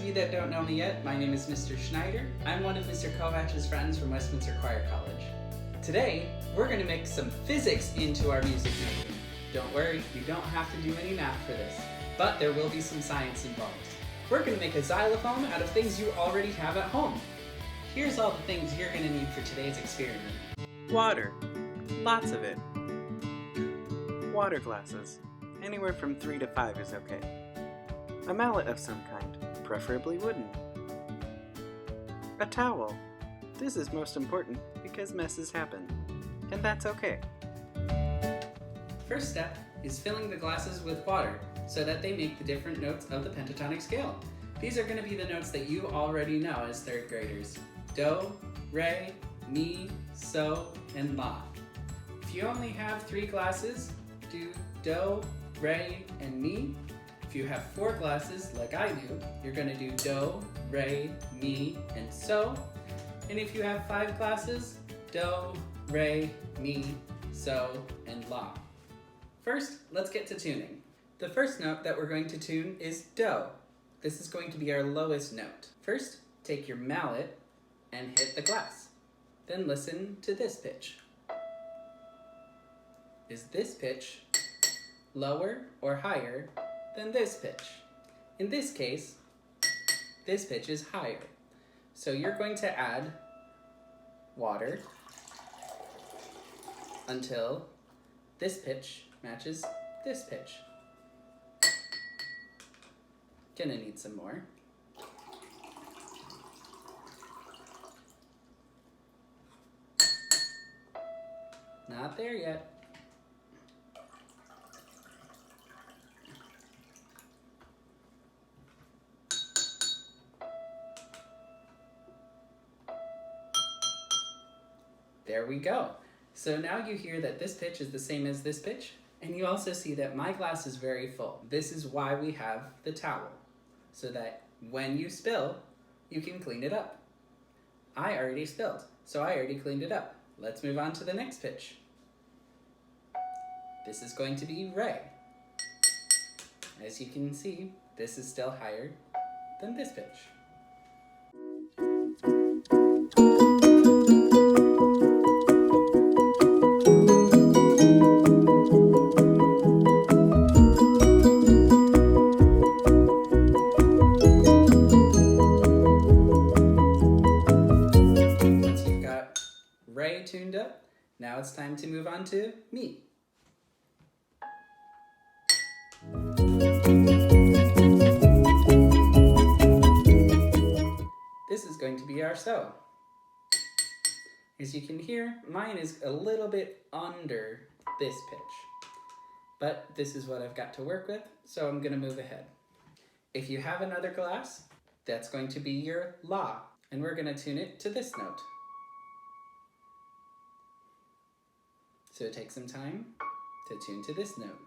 you that don't know me yet, my name is Mr. Schneider. I'm one of Mr. Kovach's friends from Westminster Choir College. Today, we're going to mix some physics into our music making. Don't worry, you don't have to do any math for this, but there will be some science involved. We're going to make a xylophone out of things you already have at home. Here's all the things you're going to need for today's experiment. Water. Lots of it. Water glasses. Anywhere from 3 to 5 is okay. A mallet of some kind, preferably wooden. A towel. This is most important because messes happen, and that's okay. First step is filling the glasses with water so that they make the different notes of the pentatonic scale. These are going to be the notes that you already know as third graders. Do, re, mi, so, and la. If you only have 3 glasses, do do, re, and mi. If you have 4 glasses, like I do, you're going to do do, re, mi, and so. And if you have 5 glasses, do, re, mi, so, and la. First, let's get to tuning. The first note that we're going to tune is do. This is going to be our lowest note. First, take your mallet and hit the glass. Then listen to this pitch. Is this pitch lower or higher than this pitch? In this case, this pitch is higher. So you're going to add water until this pitch matches this pitch. Gonna need some more. Not there yet. There we go. So now you hear that this pitch is the same as this pitch, and you also see that my glass is very full. This is why we have the towel, so that when you spill, you can clean it up. I already spilled, so I already cleaned it up. Let's move on to the next pitch. This is going to be re. As you can see, this is still higher than this pitch. Re tuned up. Now it's time to move on to mi. This is going to be our so. As you can hear, mine is a little bit under this pitch, but this is what I've got to work with, so I'm going to move ahead. If you have another glass, that's going to be your la, and we're going to tune it to this note. So take some time to tune to this note.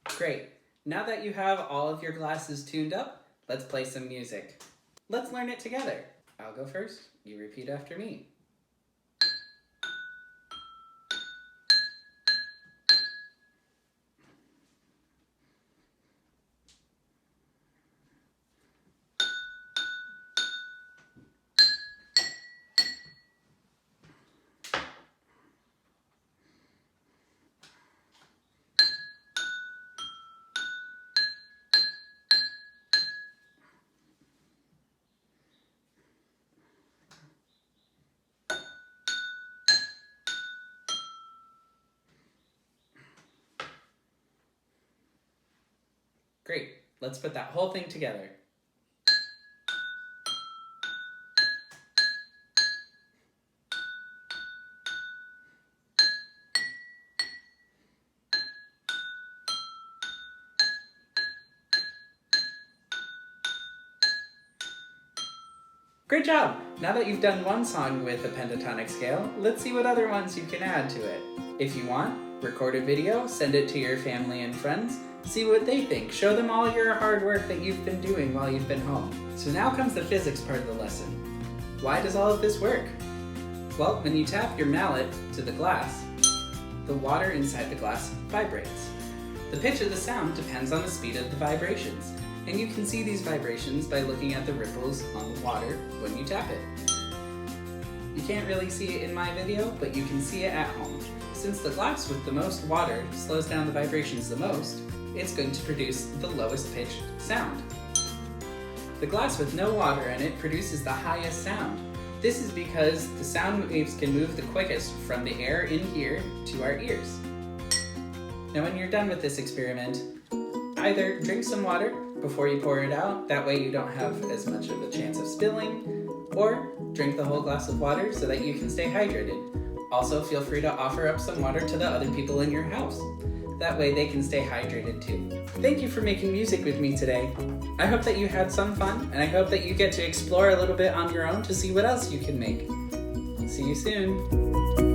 Great. Now that you have all of your glasses tuned up, let's play some music. Let's learn it together. I'll go first. You repeat after me. Great, let's put that whole thing together. Great job! Now that you've done one song with a pentatonic scale, let's see what other ones you can add to it. If you want, record a video, send it to your family and friends, see what they think, show them all your hard work that you've been doing while you've been home. So now comes the physics part of the lesson. Why does all of this work? Well, when you tap your mallet to the glass, the water inside the glass vibrates. The pitch of the sound depends on the speed of the vibrations. And you can see these vibrations by looking at the ripples on the water when you tap it. You can't really see it in my video, but you can see it at home. Since the glass with the most water slows down the vibrations the most, it's going to produce the lowest pitched sound. The glass with no water in it produces the highest sound. This is because the sound waves can move the quickest from the air in here to our ears. Now when you're done with this experiment, either drink some water before you pour it out, that way you don't have as much of a chance of spilling, or drink the whole glass of water so that you can stay hydrated. Also, feel free to offer up some water to the other people in your house. That way they can stay hydrated too. Thank you for making music with me today. I hope that you had some fun, and I hope that you get to explore a little bit on your own to see what else you can make. See you soon.